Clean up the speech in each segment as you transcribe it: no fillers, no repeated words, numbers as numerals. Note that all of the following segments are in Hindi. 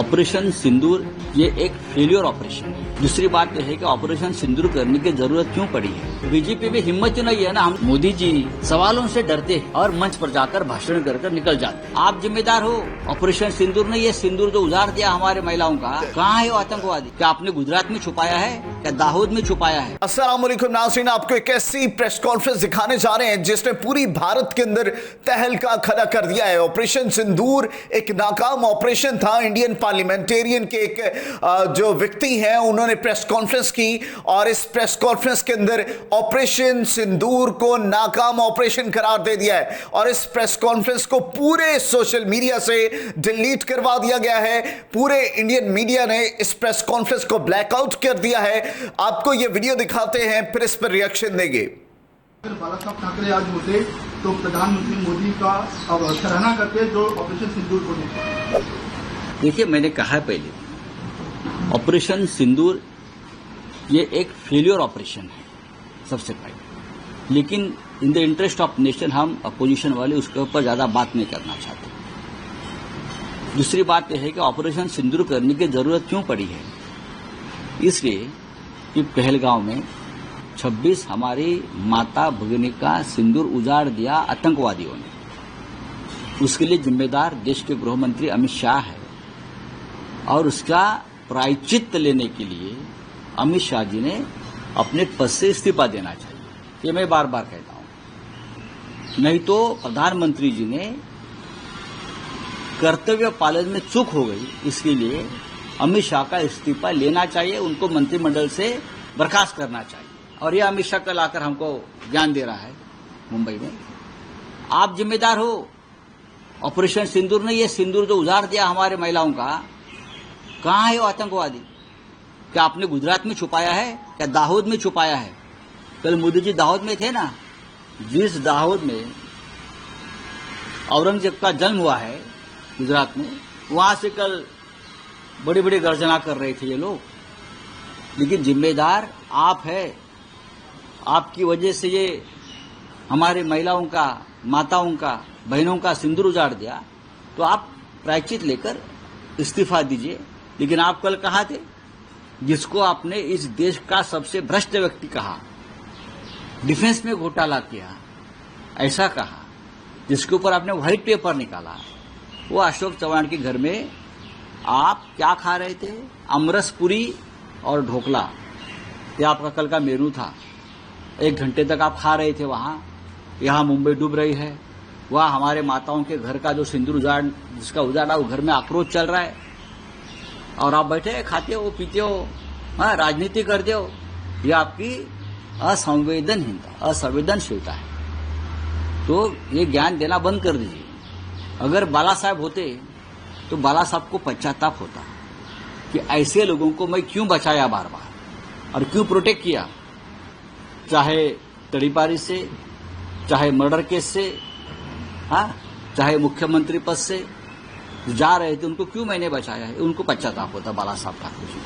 ऑपरेशन सिंदूर ये एक फेलियर ऑपरेशन है। दूसरी बात यह है कि ऑपरेशन सिंदूर करने की जरूरत क्यों पड़ी है। बीजेपी में हिम्मत नहीं है ना। हम मोदी जी सवालों से डरते हैं और मंच पर जाकर भाषण कर निकल जाते हैं। आप जिम्मेदार हो। ऑपरेशन सिंदूर नहीं है, सिंदूर जो उजाड़ दिया हमारे महिलाओं का, कहाँ है वो आतंकवादी? क्या आपने गुजरात में छुपाया है, क्या दाहोद में छुपाया है? अस्सलाम वालेकुम नाज़रीन, आपको एक ऐसी प्रेस कॉन्फ्रेंस दिखाने जा रहे हैं जिसने पूरी भारत के अंदर तहलका खड़ा कर दिया है। ऑपरेशन सिंदूर एक नाकाम ऑपरेशन था। इंडियन पार्लियामेंटेरियन के एक जो व्यक्ति हैं उन्होंने प्रेस कॉन्फ्रेंस की और इस प्रेस कॉन्फ्रेंस के अंदर ऑपरेशन सिंदूर को नाकाम ऑपरेशन करार दे दिया है और इस प्रेस कॉन्फ्रेंस को पूरे सोशल मीडिया से डिलीट करवा दिया गया है। पूरे इंडियन मीडिया ने इस प्रेस कॉन्फ्रेंस को ब्लैकआउट कर दिया है। आपको यह वीडियो दिखाते हैं, फिर इस पर रिएक्शन देंगे। अगर बाला साहब ठाकरे आज होते तो प्रधानमंत्री मोदी का सराहना करते जो ऑपरेशन सिंदूर को लेकर। देखिए, मैंने कहा पहले, ऑपरेशन सिंदूर ये एक फेलियर ऑपरेशन है सबसे पहले, लेकिन in the interest of nation हम अपोजिशन वाले उसके ऊपर ज्यादा बात नहीं करना चाहते। दूसरी बात यह है कि ऑपरेशन सिंदूर करने की जरूरत क्यों पड़ी है। इसलिए कि पहलगांव में 26 हमारी माता भगिनी का सिंदूर उजाड़ दिया आतंकवादियों ने। उसके लिए जिम्मेदार देश के गृह मंत्री अमित शाह है और उसका प्रायश्चित्त लेने के लिए अमित शाह जी ने अपने पद से इस्तीफा देना चाहिए। ये मैं बार बार कहता हूं। नहीं तो प्रधानमंत्री जी ने कर्तव्य पालन में चूक हो गई, इसके लिए अमित शाह का इस्तीफा लेना चाहिए, उनको मंत्रिमंडल से बर्खास्त करना चाहिए। और यह अमित शाह कल आकर हमको ज्ञान दे रहा है मुंबई में। आप जिम्मेदार हो। ऑपरेशन सिंदूर नहीं है, सिंदूर जो उजाड़ दिया हमारे महिलाओं का, कहाँ है वो आतंकवादी? क्या आपने गुजरात में छुपाया है, क्या दाहोद में छुपाया है? कल मोदी जी दाहोद में थे ना। जिस दाहोद में औरंगजेब का जन्म हुआ है गुजरात में, वहां से कल बड़ी बड़ी गर्जना कर रहे थे ये लोग। लेकिन जिम्मेदार आप है। आपकी वजह से ये हमारे महिलाओं का, माताओं का, बहनों का सिंदूर उजाड़ दिया, तो आप प्रायश्चित लेकर इस्तीफा दीजिए। लेकिन आप कल कहाँ थे? जिसको आपने इस देश का सबसे भ्रष्ट व्यक्ति कहा, डिफेंस में घोटाला किया, ऐसा कहा, जिसके ऊपर आपने व्हाइट पेपर निकाला, वो अशोक चव्हाण के घर में आप क्या खा रहे थे? अमरस पूरी और ढोकला। ये आपका कल का मेनू था। 1 घंटे तक आप खा रहे थे वहां। यहाँ मुंबई डूब रही है, वह हमारे माताओं के घर का जो सिंदूर जिसका उजाड़ा, वो घर में आक्रोश चल रहा है और आप बैठे खाते हो, पीते हो, राजनीति करते हो। ये आपकी असंवेदनशीलता है। तो ये ज्ञान देना बंद कर दीजिए। अगर बाला साहब होते तो बाला साहब को पश्चाताप होता कि ऐसे लोगों को मैं क्यों बचाया बार बार और क्यों प्रोटेक्ट किया, चाहे तड़ीपारी से, चाहे मर्डर केस से, चाहे मुख्यमंत्री पद से जा रहे थे, उनको क्यों मैंने बचाया है, उनको पश्चाताप होता बाला साहब ठाकुर जी।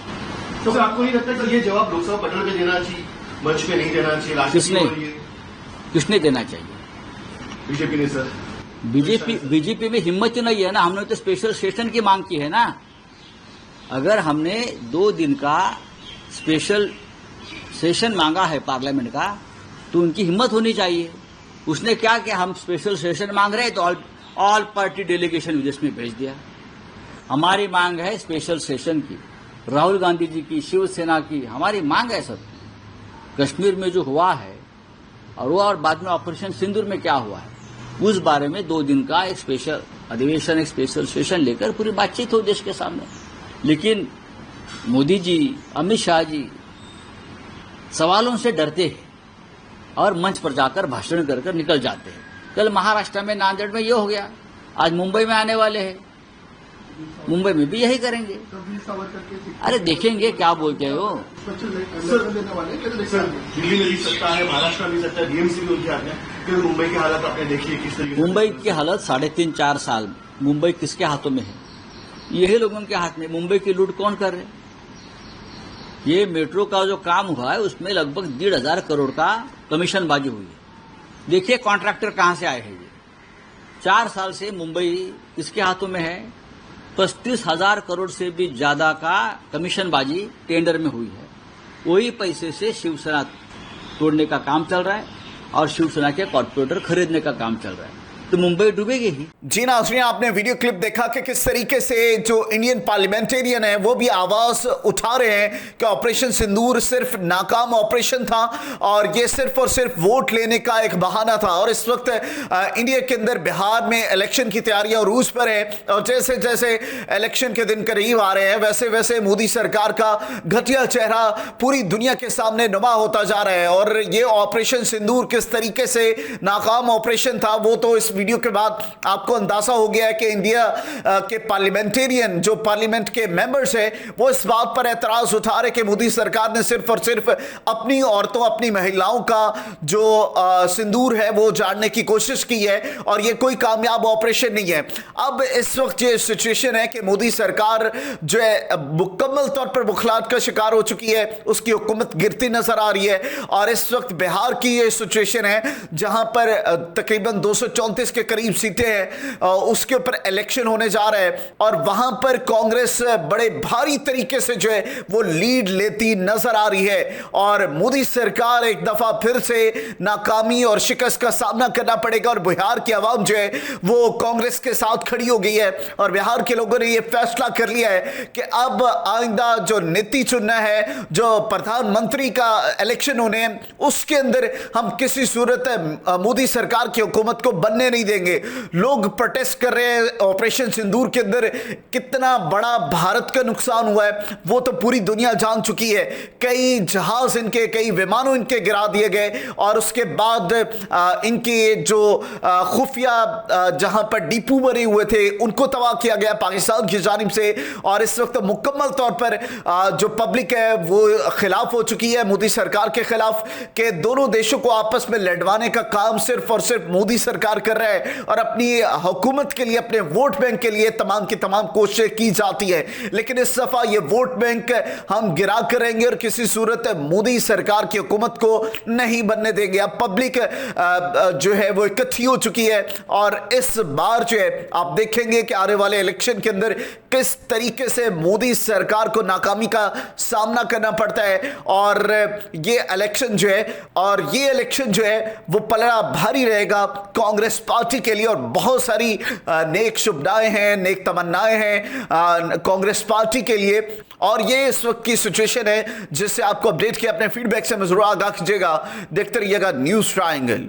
तो आपको नहीं लगता कि ये जवाब लोकसभा पटल में देना चाहिए, मंच पे नहीं देना चाहिए? किसने देना चाहिए? बीजेपी ने सर। बीजेपी में हिम्मत नहीं है ना। हमने तो स्पेशल सेशन की मांग की है ना। अगर हमने 2 दिन का स्पेशल सेशन मांगा है पार्लियामेंट का, तो उनकी हिम्मत होनी चाहिए। उसने क्या किया? हम स्पेशल सेशन मांग रहे हैं तो ऑल पार्टी डेलीगेशन विदेश में भेज दिया। हमारी मांग है स्पेशल सेशन की, राहुल गांधी जी की, शिवसेना की हमारी मांग है सब। कश्मीर में जो हुआ है और बाद में ऑपरेशन सिंदूर में क्या हुआ है, उस बारे में 2 दिन का एक स्पेशल अधिवेशन, एक स्पेशल सेशन लेकर पूरी बातचीत हो देश के सामने। लेकिन मोदी जी, अमित शाह जी सवालों से डरते हैं और मंच पर जाकर भाषण कर निकल जाते हैं। कल महाराष्ट्र में नांदेड़ में ये हो गया, आज मुंबई में आने वाले हैं, मुंबई में भी यही करेंगे। अरे देखेंगे क्या बोलते हो। दिल्ली में भी सत्ता है, महाराष्ट्र में भी सत्ता है, डीएमसी भी उनके हाथ में। फिर मुंबई की हालत आपने देखी है किस तरीके। मुंबई की हालत 3.5-4 साल मुंबई किसके हाथों में है? यही लोगों के हाथ में। मुंबई की लूट कौन कर रहे? ये मेट्रो का जो काम हुआ है उसमें लगभग 1,500 करोड़ का कमीशनबाजी हुई है। देखिए कॉन्ट्रैक्टर कहां से आए हैं। ये 4 साल से मुंबई किसके हाथों में है? 35,000 करोड़ से भी ज्यादा का कमीशनबाजी टेंडर में हुई है। वही पैसे से शिवसेना तोड़ने का काम चल रहा है और शिवसेना के कॉर्पोरेटर खरीदने का काम चल रहा है, तो मुंबई डूबेगी ही। जी नाज़रीन, आपने वीडियो क्लिप देखा कि किस तरीके से जो इंडियन पार्लियामेंटेरियन है वो भी आवाज उठा रहे हैं कि ऑपरेशन सिंदूर सिर्फ नाकाम ऑपरेशन था और ये सिर्फ और सिर्फ वोट लेने का एक बहाना था। और इस वक्त इंडिया के अंदर बिहार में इलेक्शन की तैयारियां उरूज पर है और जैसे जैसे इलेक्शन के दिन करीब आ रहे हैं वैसे वैसे मोदी सरकार का घटिया चेहरा पूरी दुनिया के सामने नुमा होता जा रहा है। और ये ऑपरेशन सिंदूर किस तरीके से नाकाम ऑपरेशन था वो तो इस वीडियो के बाद आपको अंदाजा हो गया है कि इंडिया के पार्लियामेंटेरियन जो पार्लियामेंट के मेंबर्स हैं वो इस बात पर एतराज उठा रहे कि मोदी सरकार ने सिर्फ और सिर्फ अपनी औरतों अपनी महिलाओं का जो सिंदूर है वो झाड़ने की कोशिश की है और ये कोई कामयाब ऑपरेशन नहीं है। अब इस वक्त ये सिचुएशन है कि मोदी सरकार जो है मुकम्मल तौर पर बुखलाहट का शिकार हो चुकी है, उसकी हुकूमत गिरती नजर आ रही है। और इस वक्त बिहार की ये सिचुएशन है जहां पर तकरीबन 234 के करीब सीटें हैं, उसके ऊपर इलेक्शन होने जा रहा है और वहां पर कांग्रेस बड़े भारी तरीके से जो है वो लीड लेती नजर आ रही है और मोदी सरकार एक दफा फिर से नाकामी और शिकस्त का सामना करना पड़ेगा। और बिहार की आवाम जो है वो कांग्रेस के साथ खड़ी हो गई है और बिहार के लोगों ने यह फैसला कर लिया है कि अब आइंदा जो नीति चुनना है, जो प्रधानमंत्री का इलेक्शन होने हैं, उसके अंदर हम किसी सूरत मोदी सरकार की हुकूमत को बनने नहीं देंगे। लोग प्रोटेस्ट कर रहे हैं। ऑपरेशन सिंदूर के अंदर कितना बड़ा भारत का नुकसान हुआ है वो तो पूरी दुनिया जान चुकी है। कई जहाज इनके, कई विमानों इनके गिरा दिए गए और उसके बाद इनके जो खुफिया जहां पर डिपो बने हुए थे उनको तबाह किया गया पाकिस्तान की जानिब से। और इस वक्त मुकम्मल तौर पर जो पब्लिक है वो खिलाफ हो चुकी है मोदी सरकार के खिलाफ कि दोनों देशों को आपस में लड़वाने का काम सिर्फ और सिर्फ मोदी सरकार कर रहा है और अपनी हुकूमत के लिए, अपने वोट बैंक के लिए तमाम की तमाम कोशिशें की जाती है। लेकिन इस दफा ये वोट बैंक हम गिरा करेंगे और किसी सूरत मोदी सरकार की हुकूमत को नहीं बनने देंगे। अब पब्लिक जो है वो इकट्ठी हो चुकी है और इस बार जो है आप देखेंगे कि आने वाले इलेक्शन के अंदर किस तरीके से मोदी सरकार को नाकामी का सामना करना पड़ता है। और ये इलेक्शन जो है वो पलड़ा भारी रहेगा कांग्रेस पार्टी के लिए और बहुत सारी नेक शुभकामनाएं हैं, नेक तमन्नाएं हैं कांग्रेस पार्टी के लिए। और ये इस वक्त की सिचुएशन है जिससे आपको अपडेट किया। अपने फीडबैक से जरूर आगाह कीजिएगा। देखते रहिएगा न्यूज़ ट्रायंगल।